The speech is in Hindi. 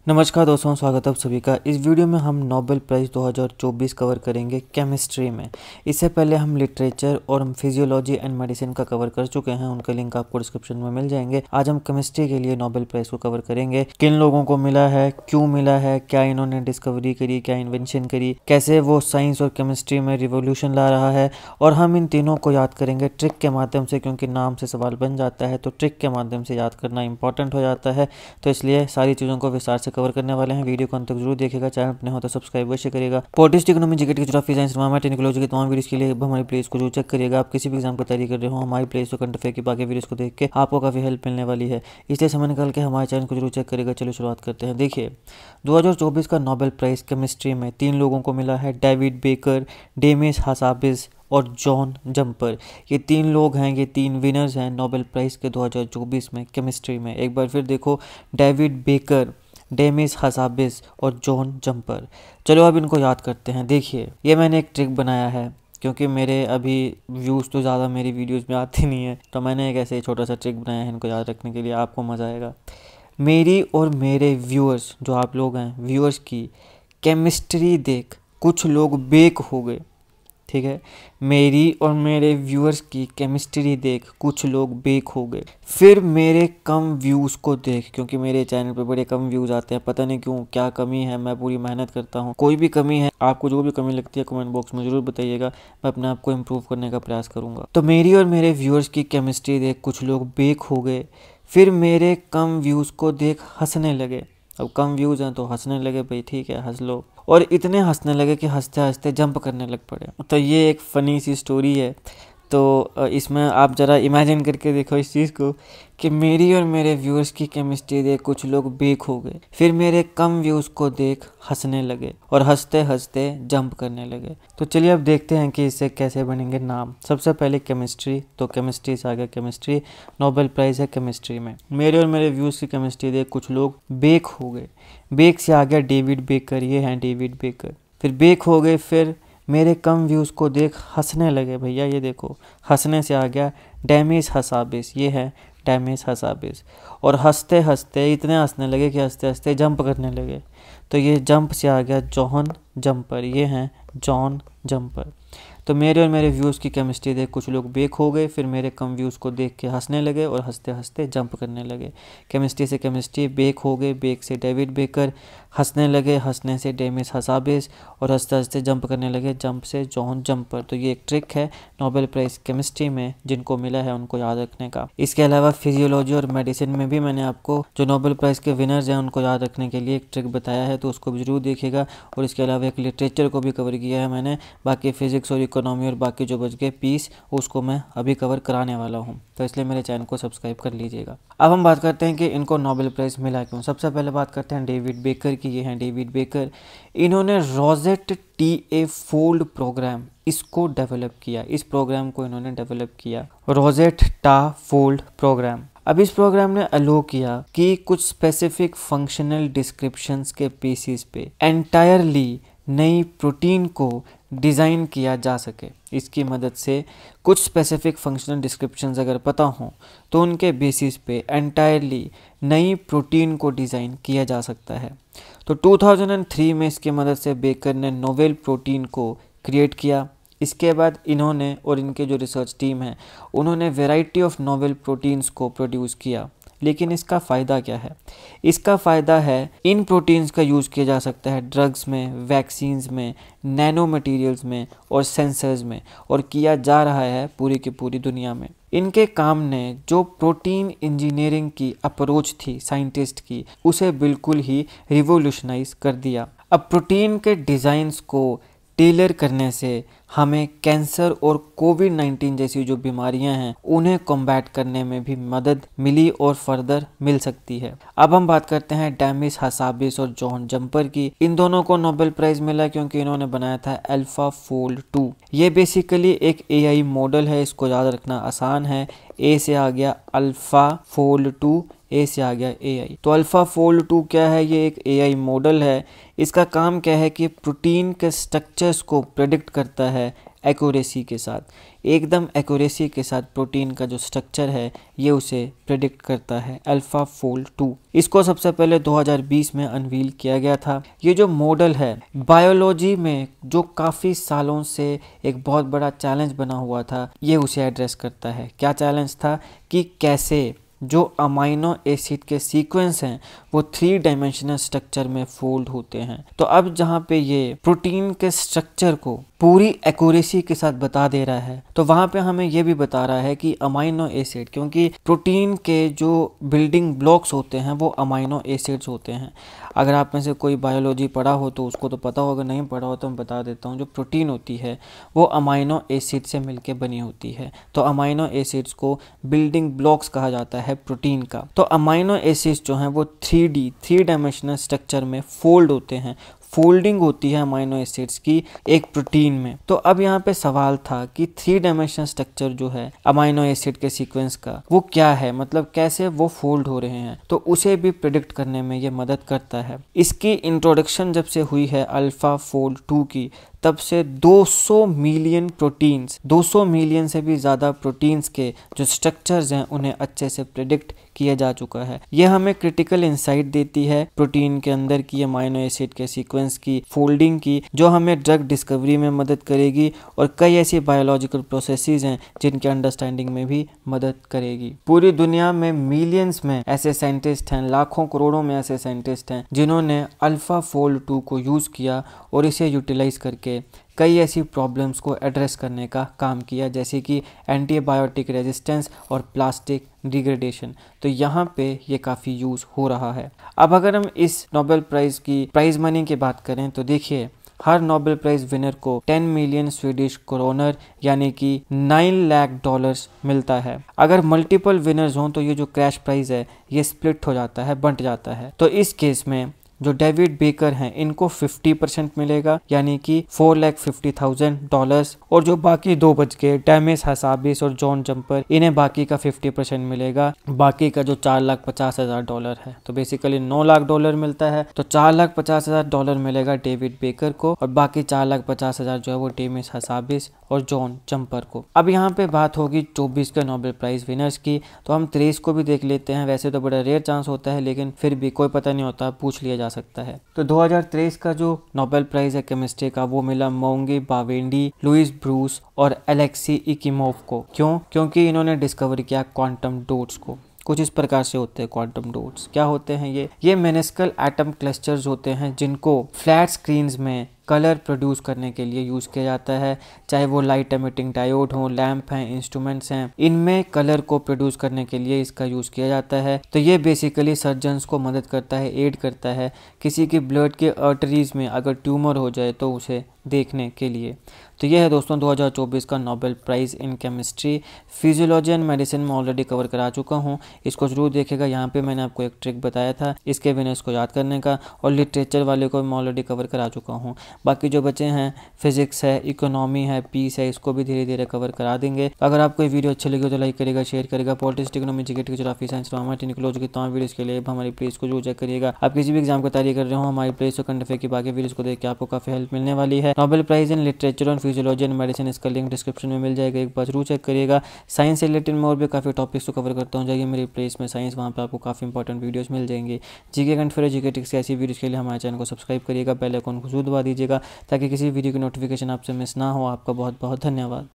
नमस्कार दोस्तों, स्वागत है आप सभी का। इस वीडियो में हम नोबेल प्राइज़ 2024 कवर करेंगे केमिस्ट्री में। इससे पहले हम लिटरेचर और हम फिजियोलॉजी एंड मेडिसिन का कवर कर चुके हैं, उनके लिंक आपको डिस्क्रिप्शन में मिल जाएंगे। आज हम केमिस्ट्री के लिए नोबेल प्राइज़ को कवर करेंगे। किन लोगों को मिला है, क्यों मिला है, क्या इन्होंने डिस्कवरी करी, क्या इन्वेंशन करी, कैसे वो साइंस और केमिस्ट्री में रिवोल्यूशन ला रहा है। और हम इन तीनों को याद करेंगे ट्रिक के माध्यम से, क्योंकि नाम से सवाल बन जाता है तो ट्रिक के माध्यम से याद करना इंपॉर्टेंट हो जाता है। तो इसलिए सारी चीज़ों को विस्तार से कवर करने वाले हैं। वीडियो को अंत तक जरूर देखिएगा। चैनल अपने हो तो सब्सक्राइब अवश्य करिएगा। Politics, economy, GK, geography, science, technology के तमाम वीडियोस के लिए हमारी प्लेलिस्ट को जरूर चेक करिएगा। आप किसी भी एग्जाम की तैयारी कर रहे हो, हमारी प्लेलिस्ट करंट अफेयर की बाकी वीडियोस को देख के आपको काफ़ी हेल्प मिलने वाली है। इसलिए समय निकाल के हमारे चैनल को जरूर चेक करिएगा। चलो शुरुआत करते हैं। देखिए, 2024 का नोबेल प्राइज़ केमिस्ट्री में 3 लोगों को मिला है। डेविड बेकर, डेमिस हासाबिस और जॉन जंपर। ये 3 लोग हैं, ये 3 विनर्स हैं नोबेल प्राइज़ के 2024 में केमिस्ट्री में। एक बार फिर देखो, डेविड बेकर, डेमिस हासाबिस और जॉन जंपर। चलो अब इनको याद करते हैं। देखिए, ये मैंने एक ट्रिक बनाया है, क्योंकि मेरे अभी व्यूज़ तो ज़्यादा मेरी वीडियोस में आते नहीं है, तो मैंने एक ऐसे छोटा सा ट्रिक बनाया है इनको याद रखने के लिए। आपको मज़ा आएगा। मेरी और मेरे व्यूअर्स, जो आप लोग हैं, व्यूअर्स की केमिस्ट्री देख कुछ लोग बेक हो गए। ठीक है, मेरी और मेरे व्यूअर्स की केमिस्ट्री देख कुछ लोग बेक हो गए। फिर मेरे कम व्यूज़ को देख, क्योंकि मेरे चैनल पे बड़े कम व्यूज़ आते हैं, पता नहीं क्यों, क्या कमी है। मैं पूरी मेहनत करता हूँ। कोई भी कमी है, आपको जो भी कमी लगती है कमेंट बॉक्स में ज़रूर बताइएगा। मैं अपने आप को इम्प्रूव करने का प्रयास करूँगा। तो मेरी और मेरे व्यूअर्स की केमिस्ट्री देख कुछ लोग बेक हो गए। फिर मेरे कम व्यूज़ को देख हंसने लगे। अब कम व्यूज़ हैं तो हंसने लगे, भाई ठीक है, हंस लो। और इतने हंसने लगे कि हंसते हंसते जंप करने लग पड़े। तो ये एक फ़नी सी स्टोरी है। तो इसमें आप ज़रा इमेजिन करके देखो इस चीज़ को कि मेरी और मेरे व्यूअर्स की केमिस्ट्री देख कुछ लोग बेक हो गए। फिर मेरे कम व्यूज़ को देख हंसने लगे और हंसते हंसते जंप करने लगे। तो चलिए अब देखते हैं कि इससे कैसे बनेंगे नाम। सबसे पहले केमिस्ट्री, तो केमिस्ट्री से आ गया केमिस्ट्री। नोबेल प्राइज़ है केमिस्ट्री में। मेरे और मेरे व्यूअर्स की केमिस्ट्री देख कुछ लोग बेक हो गए। बेक से आ गया डेविड बेकर, ये हैं डेविड बेकर। फिर बेक हो गए, फिर मेरे कम व्यूज़ को देख हंसने लगे। भैया ये देखो, हंसने से आ गया डेमिस हासाबिस, ये है डेमिस हासाबिस। और हंसते हंसते इतने हंसने लगे कि हंसते हंसते जंप करने लगे। तो ये जंप से आ गया जॉन जंपर, ये हैं जॉन जंपर। तो मेरे और मेरे व्यूज़ की केमिस्ट्री देख कुछ लोग बेक हो गए। फिर मेरे कम व्यूज़ को देख के हंसने लगे और हंसते हंसते जंप करने लगे। केमिस्ट्री से केमिस्ट्री, बेक हो गए, बेक से डेविड बेकर, हंसने लगे, हंसने से डेमिस हासाबिस और हंसते हंसते जंप करने लगे, जंप से जॉन जंपर। तो ये एक ट्रिक है नोबेल प्राइज़ केमिस्ट्री में, जिनको मिला है उनको याद रखने का। इसके अलावा फिजियोलॉजी और मेडिसिन में भी मैंने आपको जो नोबेल प्राइज़ के विनर्स हैं उनको याद रखने के लिए एक ट्रिक बताया है, तो उसको भी जरूर देखिएगा। और इसके अलावा एक लिटरेचर को भी कवर किया है मैंने। बाकी फिजिक्स और इकोनॉमी और बाकी जो बच गए पीस, उसको मैं अभी कवर कराने वाला हूँ, तो इसलिए मेरे चैनल को सब्सक्राइब कर लीजिएगा। अब हम बात करते हैं कि इनको नोबेल प्राइज़ मिला क्यों। सबसे पहले बात करते हैं डेविड बेकर की। ये हैं डेविड बेकर। इन्होंने रोजेट TA फोल्ड प्रोग्राम, इसको डेवलप किया। इस प्रोग्राम को इन्होंने डेवलप किया, रोजेट टा फोल्ड प्रोग्राम। अब इस प्रोग्राम ने अलो किया कि कुछ स्पेसिफिक फंक्शनल डिस्क्रिप्शंस के बेसिस पे एंटायरली नई प्रोटीन को डिज़ाइन किया जा सके। इसकी मदद से कुछ स्पेसिफिक फंक्शनल डिस्क्रिप्शंस अगर पता हों तो उनके बेसिस पे एंटायरली नई प्रोटीन को डिज़ाइन किया जा सकता है। तो 2003 में इसकी मदद से बेकर ने नोवेल प्रोटीन को क्रिएट किया। इसके बाद इन्होंने और इनके जो रिसर्च टीम है उन्होंने वैरायटी ऑफ नोवेल प्रोटीन्स को प्रोड्यूस किया। लेकिन इसका फ़ायदा क्या है? इसका फ़ायदा है इन प्रोटीन्स का यूज़ किया जा सकता है ड्रग्स में, वैक्सीन्स में, नैनो मटेरियल्स में और सेंसर्स में, और किया जा रहा है पूरी की पूरी दुनिया में। इनके काम ने जो प्रोटीन इंजीनियरिंग की अप्रोच थी साइंटिस्ट की, उसे बिल्कुल ही रिवोल्यूशनाइज कर दिया। अब प्रोटीन के डिज़ाइंस को टेलर करने से हमें कैंसर और कोविड-19 जैसी जो बीमारियां हैं उन्हें कॉम्बैट करने में भी मदद मिली और फर्दर मिल सकती है। अब हम बात करते हैं डेमिस हासाबिस और जॉन जंपर की। इन दोनों को नोबेल प्राइज़ मिला क्योंकि इन्होंने बनाया था अल्फा फोल्ड 2। ये बेसिकली एक AI मॉडल है, इसको याद रखना आसान है। ए से आ गया अल्फा फोल्ड 2, ए से आ गया AI। तो अल्फा फोल्ड 2 क्या है? ये एक AI मॉडल है। इसका काम क्या है कि प्रोटीन के स्ट्रक्चर्स को प्रेडिक्ट करता है एक्यूरेसी के साथ, एकदम एक्यूरेसी के साथ प्रोटीन का जो स्ट्रक्चर है ये उसे प्रेडिक्ट करता है, अल्फाफोल्ड 2। इसको सबसे पहले 2020 में अनवील किया गया था। ये जो मॉडल है बायोलॉजी में जो काफ़ी सालों से एक बहुत बड़ा चैलेंज बना हुआ था, ये उसे एड्रेस करता है। क्या चैलेंज था कि कैसे जो अमाइनो एसिड के सीक्वेंस हैं वो 3 डायमेंशनल स्ट्रक्चर में फोल्ड होते हैं। तो अब जहाँ पे ये प्रोटीन के स्ट्रक्चर को पूरी एक्यूरेसी के साथ बता दे रहा है, तो वहाँ पे हमें ये भी बता रहा है कि अमाइनो एसिड, क्योंकि प्रोटीन के जो बिल्डिंग ब्लॉक्स होते हैं वो अमाइनो एसिड्स होते हैं। अगर आप में से कोई बायोलॉजी पढ़ा हो तो उसको तो पता होगा, नहीं पढ़ा हो तो मैं बता देता हूँ। जो प्रोटीन होती है वो अमाइनो एसिड से मिलके बनी होती है। तो अमाइनो एसिड्स को बिल्डिंग ब्लॉक्स कहा जाता है प्रोटीन का। तो अमाइनो एसिड्स जो हैं वो 3 डायमेंशनल स्ट्रक्चर में फोल्ड होते हैं। फोल्डिंग होती है अमाइनो एसिड्स की एक प्रोटीन में। तो अब यहाँ पे सवाल था कि 3 डायमेंशनल स्ट्रक्चर जो है अमाइनो एसिड के सीक्वेंस का वो क्या है, मतलब कैसे वो फोल्ड हो रहे हैं, तो उसे भी प्रिडिक्ट करने में ये मदद करता है। इसकी इंट्रोडक्शन जब से हुई है अल्फाफोल्ड 2 की, तब से 200 मिलियन प्रोटीन्स, 200 मिलियन से भी ज़्यादा प्रोटीन्स के जो स्ट्रक्चर्स हैं उन्हें अच्छे से प्रिडिक्ट किया जा चुका है। यह हमें क्रिटिकल इंसाइट देती है प्रोटीन के अंदर की अमाइनो एसिड के सीक्वेंस की फोल्डिंग की, जो हमें ड्रग डिस्कवरी में मदद करेगी और कई ऐसी बायोलॉजिकल प्रोसेसेस हैं जिनके अंडरस्टैंडिंग में भी मदद करेगी। पूरी दुनिया में मिलियंस में ऐसे साइंटिस्ट हैं, लाखों करोड़ों में ऐसे साइंटिस्ट हैं जिन्होंने अल्फाफोल्ड 2 को यूज़ किया और इसे यूटिलाइज करके कई ऐसी प्रॉब्लम्स को एड्रेस करने का काम किया, जैसे कि एंटीबायोटिक रेजिस्टेंस और प्लास्टिक डिग्रेडेशन। तो यहाँ पे ये काफ़ी यूज़ हो रहा है। अब अगर हम इस नोबेल प्राइज़ की प्राइज़ मनी की बात करें तो देखिए, हर नोबेल प्राइज़ विनर को 10 मिलियन स्वीडिश क्रोनर यानी कि $9 लाख मिलता है। अगर मल्टीपल विनर्स हों तो ये जो कैश प्राइज़ है ये स्प्लिट हो जाता है, बंट जाता है। तो इस केस में जो डेविड बेकर हैं इनको 50% मिलेगा यानी कि $4,50,000, और जो बाकी दो बच गए डेमिस हासाबिस और जॉन जंपर, इन्हें बाकी का 50% मिलेगा। बाकी का जो $4,50,000 है, तो बेसिकली $9 लाख मिलता है। तो $4,50,000 मिलेगा डेविड बेकर को और बाकी $4,50,000 जो है वो डेमिस हासाबिस और जॉन जंपर को। अब यहाँ पे बात होगी 24 के नोबेल प्राइज विनर्स की, तो हम 23 को भी देख लेते हैं। वैसे तो बड़ा रेयर चांस होता है लेकिन फिर भी कोई पता नहीं होता, पूछ लिया जा सकता है। तो 2023 का जो नोबेल प्राइज है केमिस्ट्री का वो मिला मोंगी बावेंडी, लुइस ब्रूस और एलेक्सी इकिमोव को। क्यों? क्योंकि इन्होंने डिस्कवर किया क्वांटम डॉट्स को। कुछ इस प्रकार से होते हैं क्वांटम डॉट्स। क्या होते हैं ये मिनिस्कल एटम क्लस्टर्स होते हैं जिनको फ्लैट स्क्रीन्स में कलर प्रोड्यूस करने के लिए यूज़ किया जाता है। चाहे वो लाइट एमिटिंग डायोड हो, लैंप हैं, इंस्ट्रूमेंट्स हैं, इनमें कलर को प्रोड्यूस करने के लिए इसका यूज़ किया जाता है। तो ये बेसिकली सर्जन्स को मदद करता है, एड करता है किसी की ब्लड के आर्टरीज में अगर ट्यूमर हो जाए तो उसे देखने के लिए। तो ये है दोस्तों 2024 का Nobel prize in chemistry. Physiology and medicine में ऑलरेडी कवर करा चुका हूँ, इसको जरूर देखेगा। यहाँ पे मैंने आपको एक ट्रिक बताया था इसके विनर्स को याद करने का, और लिटरेचर वाले को मैं ऑलरेडी कवर करा चुका हूँ। बाकी जो बचे हैं फिजिक्स है, इकोनॉमी है, पीस है, इसको भी धीरे धीरे कवर करा देंगे। अगर आपको ये वीडियो अच्छी लगी तो लाइक करेगा, शेयर करेगा। Politics, economy, GK, geography, science, technology की तमाम वीडियोस के लिए हमारी प्लेलिस्ट को जरूर चेक करिएगा। आप किसी भी एग्जाम की तैयारी कर रहे हो, हमारी प्लेलिस्ट को कंटेफे की बाकी वीडियोस को देख के आपको काफी हेल्प मिलने वाली है। नोबेल प्राइज इन लिटरेचर और फिजियोलॉजी एंड मेडिसिन, इसका लिंक डिस्क्रिप्शन में मिल जाएगा, एक बार जरूर चेक करिएगा। साइंस से रिलेटेड में और भी काफी टॉपिक्स को कवर करता हूँ, जाइए मेरी प्लेलिस्ट में साइंस, वहाँ पे आपको काफी इंपॉर्टेंट वीडियोस मिल जाएंगे। जीके कंटेफे, जीके टिक्स ऐसी वीडियोस के लिए हमारे चैनल को सब्सक्राइब करिएगा, बेल आइकन को जरूर दबा दीजिएगा ताकि किसी वीडियो की नोटिफिकेशन आपसे मिस ना हो। आपका बहुत बहुत धन्यवाद।